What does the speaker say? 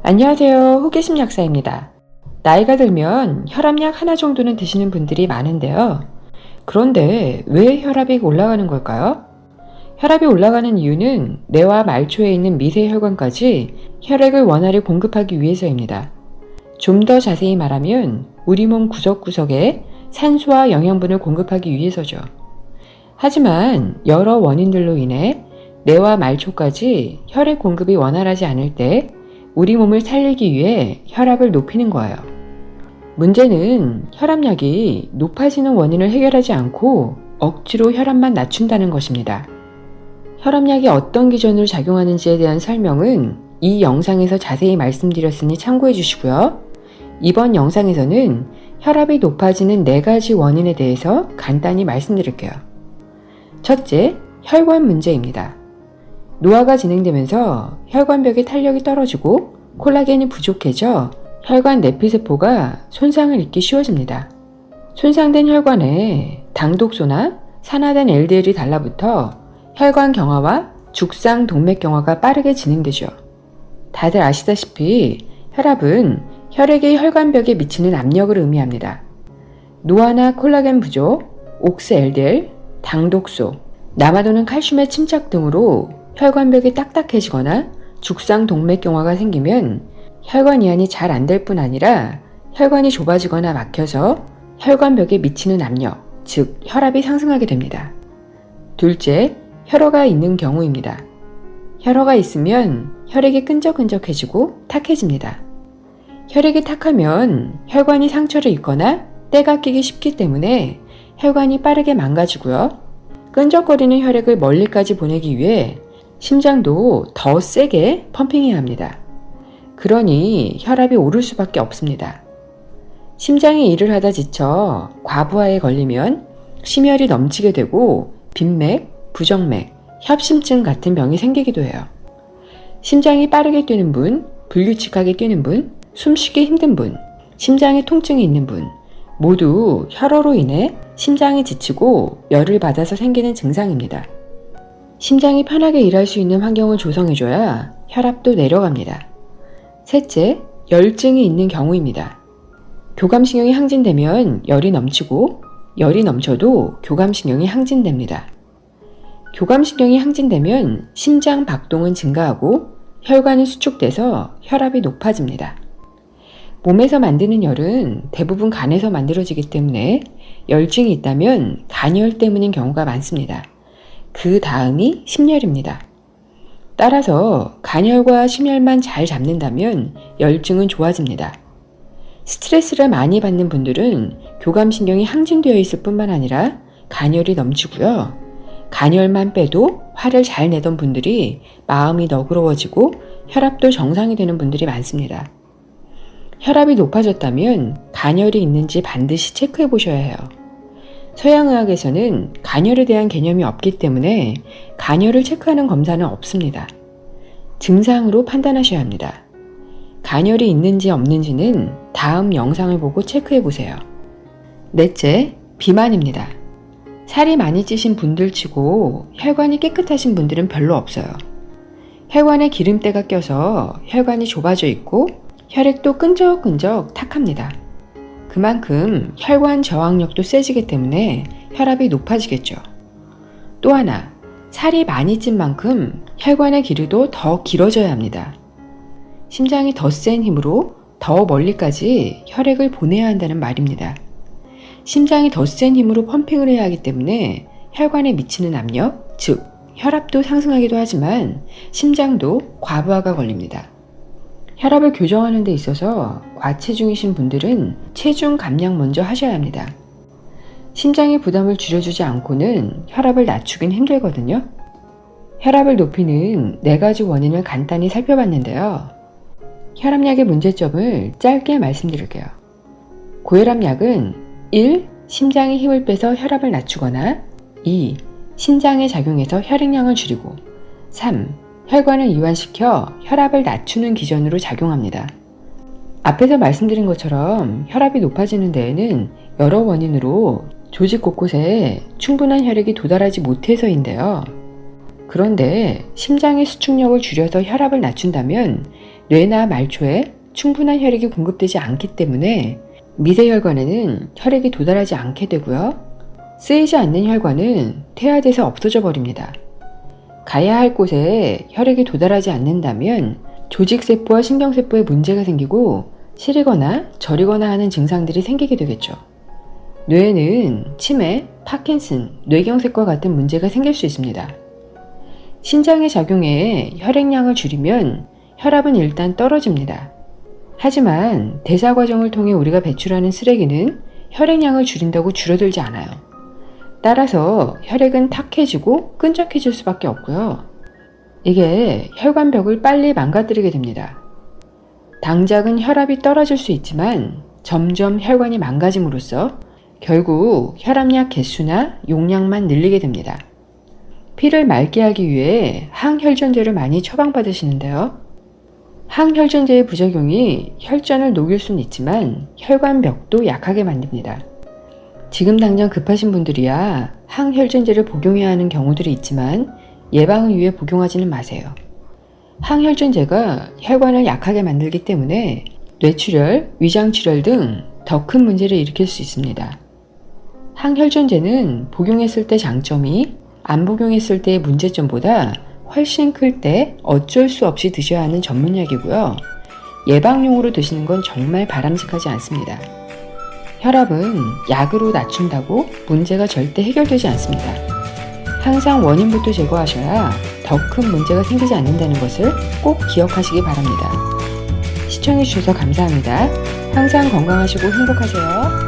안녕하세요. 호기심 약사입니다. 나이가 들면 혈압약 하나 정도는 드시는 분들이 많은데요. 그런데 왜 혈압이 올라가는 걸까요? 혈압이 올라가는 이유는 뇌와 말초에 있는 미세 혈관까지 혈액을 원활히 공급하기 위해서입니다. 좀 더 자세히 말하면 우리 몸 구석구석에 산소와 영양분을 공급하기 위해서죠. 하지만 여러 원인들로 인해 뇌와 말초까지 혈액 공급이 원활하지 않을 때 우리 몸을 살리기 위해 혈압을 높이는 거예요. 문제는 혈압약이 높아지는 원인을 해결하지 않고 억지로 혈압만 낮춘다는 것입니다. 혈압약이 어떤 기전으로 작용하는지에 대한 설명은 이 영상에서 자세히 말씀드렸으니 참고해 주시고요. 이번 영상에서는 혈압이 높아지는 4가지 원인에 대해서 간단히 말씀드릴게요. 첫째, 혈관 문제입니다. 노화가 진행되면서 혈관벽의 탄력이 떨어지고 콜라겐이 부족해져 혈관 내피세포가 손상을 입기 쉬워집니다. 손상된 혈관에 당독소나 산화된 LDL이 달라붙어 혈관 경화와 죽상 동맥 경화가 빠르게 진행되죠. 다들 아시다시피 혈압은 혈액이 혈관벽에 미치는 압력을 의미합니다. 노화나 콜라겐 부족, 옥스 LDL, 당독소, 남아도는 칼슘의 침착 등으로 혈관벽이 딱딱해지거나 죽상 동맥 경화가 생기면 혈관 이완이 잘 안 될 뿐 아니라 혈관이 좁아지거나 막혀서 혈관벽에 미치는 압력, 즉 혈압이 상승하게 됩니다. 둘째, 혈어가 있는 경우입니다. 혈어가 있으면 혈액이 끈적끈적해지고 탁해집니다. 혈액이 탁하면 혈관이 상처를 입거나 때가 끼기 쉽기 때문에 혈관이 빠르게 망가지고요. 끈적거리는 혈액을 멀리까지 보내기 위해 심장도 더 세게 펌핑해야 합니다. 그러니 혈압이 오를 수밖에 없습니다. 심장이 일을 하다 지쳐 과부하에 걸리면 심혈이 넘치게 되고 빈맥, 부정맥, 협심증 같은 병이 생기기도 해요. 심장이 빠르게 뛰는 분, 불규칙하게 뛰는 분, 숨쉬기 힘든 분, 심장에 통증이 있는 분 모두 혈어로 인해 심장이 지치고 열을 받아서 생기는 증상입니다. 심장이 편하게 일할 수 있는 환경을 조성해줘야 혈압도 내려갑니다. 셋째, 열증이 있는 경우입니다. 교감신경이 항진되면 열이 넘치고 열이 넘쳐도 교감신경이 항진됩니다. 교감신경이 항진되면 심장 박동은 증가하고 혈관은 수축돼서 혈압이 높아집니다. 몸에서 만드는 열은 대부분 간에서 만들어지기 때문에 열증이 있다면 간열 때문인 경우가 많습니다. 그 다음이 심열입니다. 따라서 간열과 심열만 잘 잡는다면 열증은 좋아집니다. 스트레스를 많이 받는 분들은 교감신경이 항진되어 있을 뿐만 아니라 간열이 넘치고요. 간열만 빼도 화를 잘 내던 분들이 마음이 너그러워지고 혈압도 정상이 되는 분들이 많습니다. 혈압이 높아졌다면 간열이 있는지 반드시 체크해 보셔야 해요. 서양의학에서는 간열에 대한 개념이 없기 때문에 간열을 체크하는 검사는 없습니다. 증상으로 판단하셔야 합니다. 간열이 있는지 없는지는 다음 영상을 보고 체크해 보세요. 넷째, 비만입니다. 살이 많이 찌신 분들 치고 혈관이 깨끗하신 분들은 별로 없어요. 혈관에 기름때가 껴서 혈관이 좁아져 있고 혈액도 끈적끈적 탁합니다. 그만큼 혈관 저항력도 세지기 때문에 혈압이 높아지겠죠. 또 하나, 살이 많이 찐 만큼 혈관의 길이도 더 길어져야 합니다. 심장이 더 센 힘으로 더 멀리까지 혈액을 보내야 한다는 말입니다. 심장이 더 센 힘으로 펌핑을 해야 하기 때문에 혈관에 미치는 압력, 즉 혈압도 상승하기도 하지만 심장도 과부하가 걸립니다. 혈압을 교정하는 데 있어서 과체중이신 분들은 체중 감량 먼저 하셔야 합니다. 심장의 부담을 줄여주지 않고는 혈압을 낮추긴 힘들거든요. 혈압을 높이는 4가지 원인을 간단히 살펴봤는데요. 혈압약의 문제점을 짧게 말씀드릴게요. 고혈압약은 1. 심장의 힘을 빼서 혈압을 낮추거나 2. 신장에 작용해서 혈액량을 줄이고 3. 혈관을 이완시켜 혈압을 낮추는 기전으로 작용합니다. 앞에서 말씀드린 것처럼 혈압이 높아지는 데에는 여러 원인으로 조직 곳곳에 충분한 혈액이 도달하지 못해서인데요. 그런데 심장의 수축력을 줄여서 혈압을 낮춘다면 뇌나 말초에 충분한 혈액이 공급되지 않기 때문에 미세혈관에는 혈액이 도달하지 않게 되고요. 쓰이지 않는 혈관은 퇴화돼서 없어져 버립니다. 가야 할 곳에 혈액이 도달하지 않는다면 조직세포와 신경세포에 문제가 생기고 시리거나 저리거나 하는 증상들이 생기게 되겠죠. 뇌에는 치매, 파킨슨, 뇌경색과 같은 문제가 생길 수 있습니다. 신장의 작용에 혈액량을 줄이면 혈압은 일단 떨어집니다. 하지만 대사 과정을 통해 우리가 배출하는 쓰레기는 혈액량을 줄인다고 줄어들지 않아요. 따라서 혈액은 탁해지고 끈적해질 수밖에 없고요. 이게 혈관벽을 빨리 망가뜨리게 됩니다. 당장은 혈압이 떨어질 수 있지만 점점 혈관이 망가짐으로써 결국 혈압약 개수나 용량만 늘리게 됩니다. 피를 맑게 하기 위해 항혈전제를 많이 처방받으시는데요. 항혈전제의 부작용이 혈전을 녹일 수는 있지만 혈관벽도 약하게 만듭니다. 지금 당장 급하신 분들이야 항혈전제를 복용해야 하는 경우들이 있지만 예방을 위해 복용하지는 마세요. 항혈전제가 혈관을 약하게 만들기 때문에 뇌출혈, 위장출혈 등 더 큰 문제를 일으킬 수 있습니다. 항혈전제는 복용했을 때 장점이 안 복용했을 때의 문제점보다 훨씬 클 때 어쩔 수 없이 드셔야 하는 전문약이고요. 예방용으로 드시는 건 정말 바람직하지 않습니다. 혈압은 약으로 낮춘다고 문제가 절대 해결되지 않습니다. 항상 원인부터 제거하셔야 더 큰 문제가 생기지 않는다는 것을 꼭 기억하시기 바랍니다. 시청해주셔서 감사합니다. 항상 건강하시고 행복하세요.